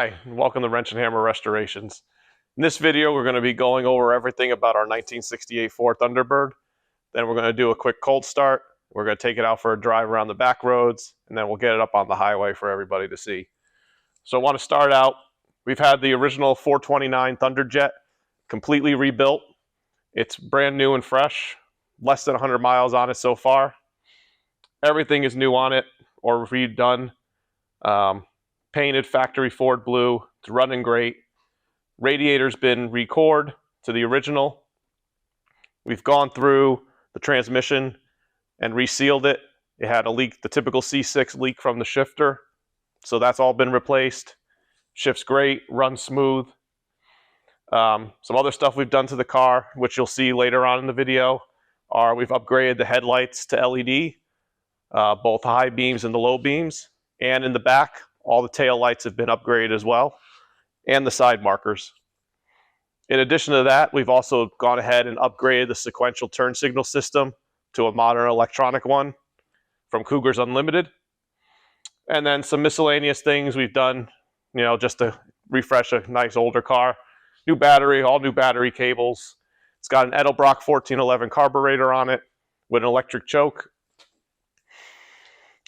Hi, and welcome to Wrench and Hammer Restorations. In this video, we're going to be going over everything about our 1968 Ford Thunderbird. Then we're going to do a quick cold start. We're going to take it out for a drive around the back roads, and then we'll get it up on the highway for everybody to see. So I want to start out, we've had the original 429 Thunderjet completely rebuilt. It's brand new and fresh, less than 100 miles on it so far. Everything is new on it or redone. Painted factory Ford blue. It's running great. Radiator's been recored to the original. We've gone through the transmission and resealed it. It had a leak, the typical C6 leak from the shifter. So that's all been replaced. Shifts great, runs smooth. Some other stuff we've done to the car, which you'll see later on in the video, are we've upgraded the headlights to LED, both high beams and the low beams. And in the back, all the tail lights have been upgraded as well, and the side markers. In addition to that, we've also gone ahead and upgraded the sequential turn signal system to a modern electronic one from Cougar's Unlimited. And then some miscellaneous things we've done, just to refresh a nice older car. New battery, all new battery cables. It's got an Edelbrock 1411 carburetor on it with an electric choke.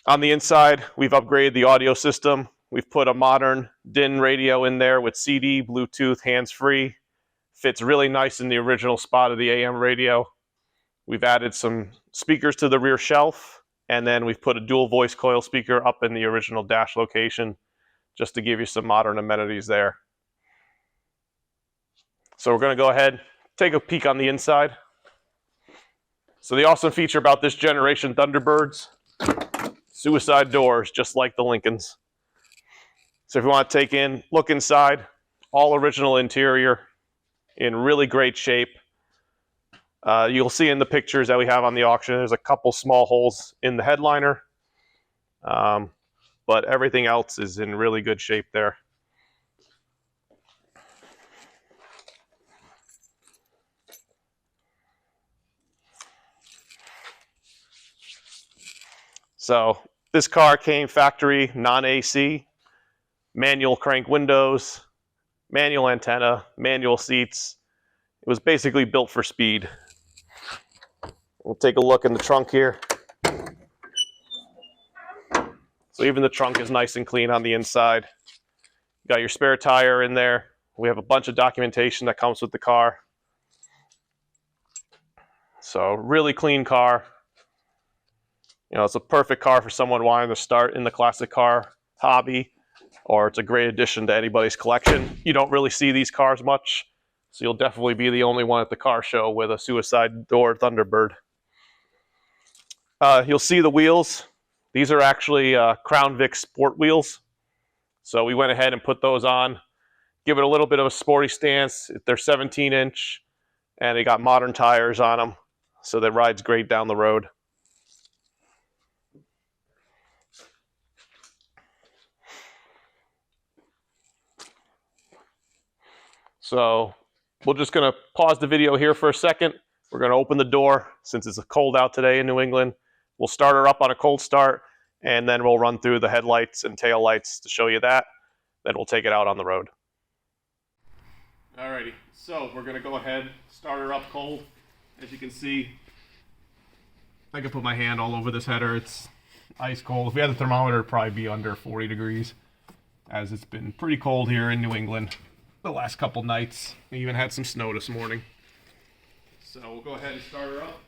On the inside, we've upgraded the audio system. We've put a modern DIN radio in there with CD, Bluetooth, hands-free. Fits really nice in the original spot of the AM radio. We've added some speakers to the rear shelf, and then we've put a dual voice coil speaker up in the original dash location just to give you some modern amenities there. So we're going to go ahead, take a peek on the inside. So the awesome feature about this generation Thunderbirds, suicide doors, just like the Lincolns. So if you want to look inside, all original interior, in really great shape. You'll see in the pictures that we have on the auction, there's a couple small holes in the headliner, but everything else is in really good shape there. So this car came factory, non-AC, manual crank windows, manual antenna, manual seats. It was basically built for speed. We'll take a look in the trunk here. So even the trunk is nice and clean on the inside. You got your spare tire in there. We have a bunch of documentation that comes with the car. So really clean car. It's a perfect car for someone wanting to start in the classic car hobby, or it's a great addition to anybody's collection. You don't really see these cars much, so you'll definitely be the only one at the car show with a suicide door Thunderbird. You'll see the wheels. These are actually Crown Vic sport wheels. So we went ahead and put those on, give it a little bit of a sporty stance. They're 17-inch, and they got modern tires on them, so that rides great down the road. So we're just going to pause the video here for a second. We're going to open the door since it's cold out today in New England. We'll start her up on a cold start, and then we'll run through the headlights and tail lights to show you that. Then we'll take it out on the road. Alrighty, so we're going to go ahead, start her up cold. As you can see, I can put my hand all over this header. It's ice cold. If we had the thermometer, it'd probably be under 40 degrees, as it's been pretty cold here in New England the last couple nights. We even had some snow this morning. So we'll go ahead and start her up.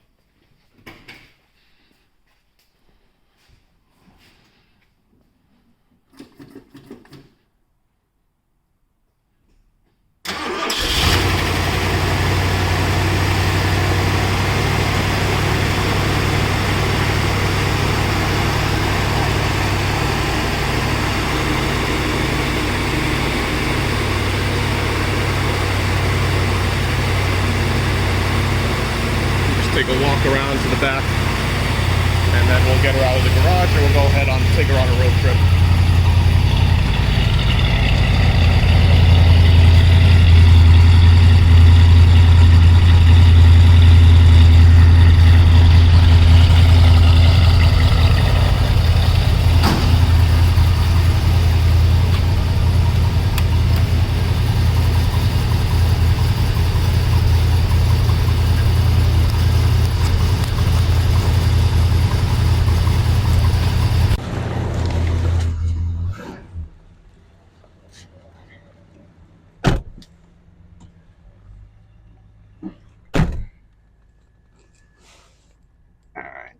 Take a walk around to the back, and then we'll get her out of the garage, and we'll go ahead and take her on a road trip.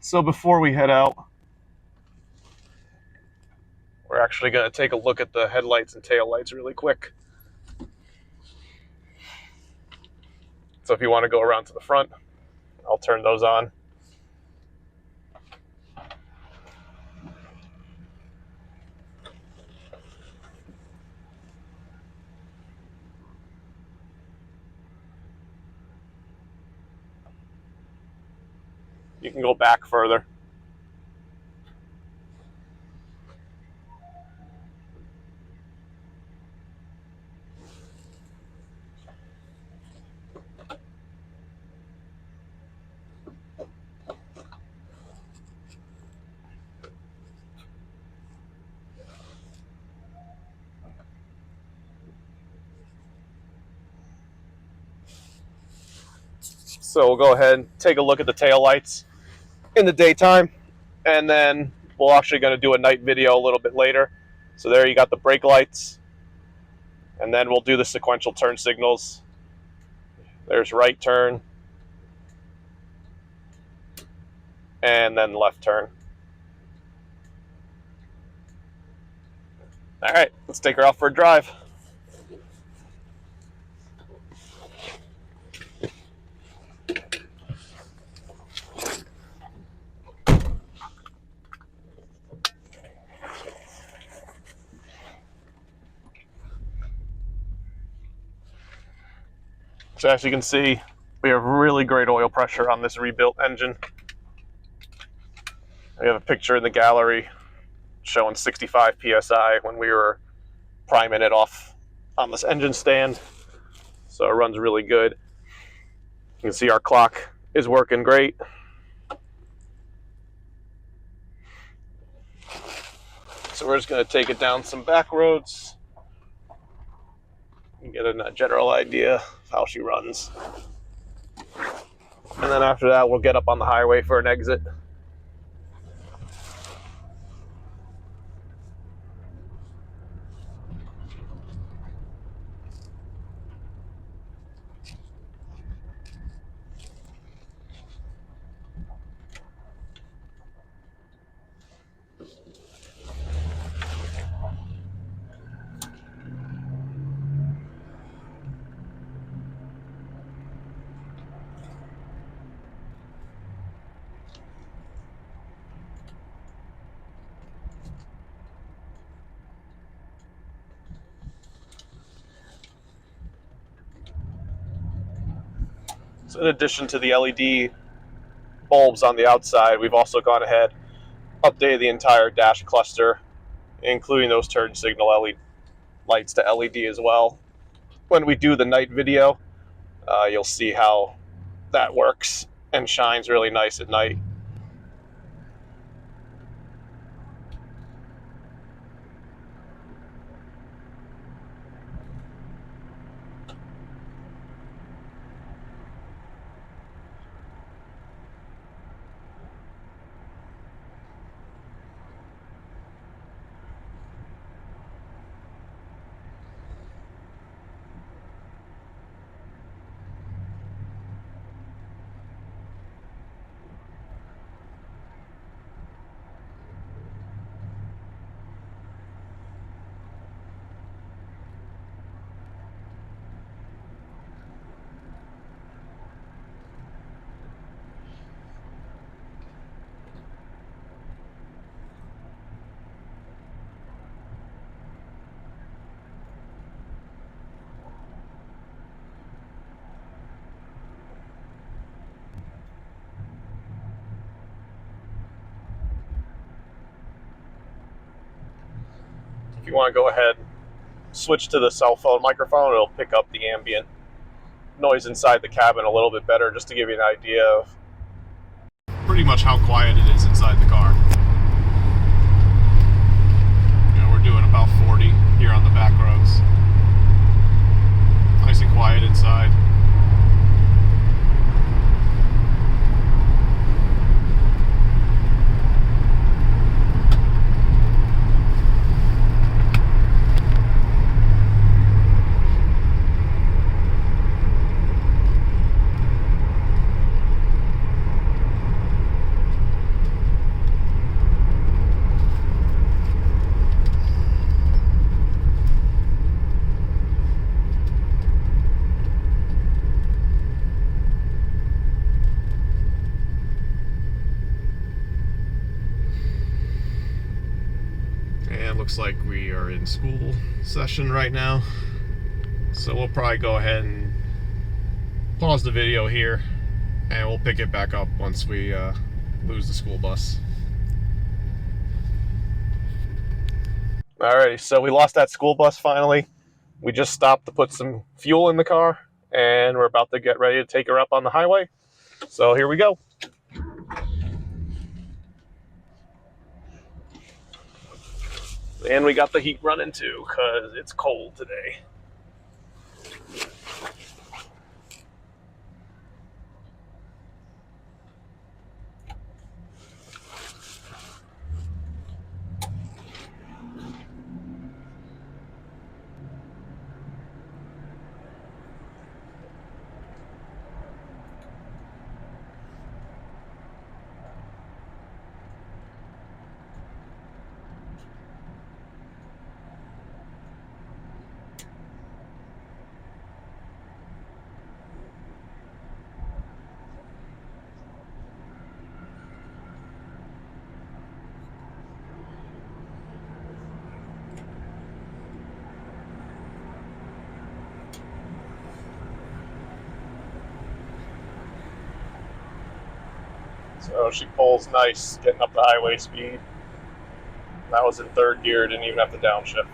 So before we head out, we're actually going to take a look at the headlights and taillights really quick. So if you want to go around to the front, I'll turn those on. You can go back further. So we'll go ahead and take a look at the taillights in the daytime, and then we're actually going to do a night video a little bit later. So there you got the brake lights, and then we'll do the sequential turn signals. There's right turn, and then left turn. All right, let's take her out for a drive. So as you can see, we have really great oil pressure on this rebuilt engine. We have a picture in the gallery showing 65 PSI when we were priming it off on this engine stand. So it runs really good. You can see our clock is working great. So we're just going to take it down some back roads and get a general idea of how she runs. And then after that, we'll get up on the highway for an exit. So in addition to the LED bulbs on the outside, we've also gone ahead, updated the entire dash cluster, including those turn signal LED lights to LED as well. When we do the night video, you'll see how that works and shines really nice at night. If you want to go ahead, switch to the cell phone microphone, it'll pick up the ambient noise inside the cabin a little bit better, just to give you an idea of pretty much how quiet it is inside the car. You know, we're doing about 40 here on the back roads. Nice and quiet inside. looks like we are in school session right now. So we'll probably go ahead and pause the video here, and we'll pick it back up once we lose the school bus. Alrighty, so we lost that school bus finally. We just stopped to put some fuel in the car, and we're about to get ready to take her up on the highway. So here we go. And we got the heat running too, because it's cold today. So she pulls nice, getting up the highway speed. That was in third gear, didn't even have to downshift.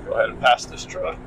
Go ahead and pass this truck.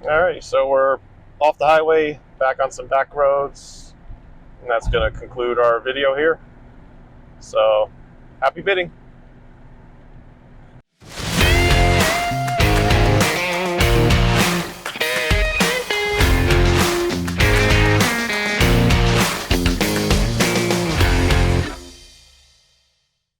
Alright, so we're off the highway, back on some back roads, and that's going to conclude our video here. So, happy bidding!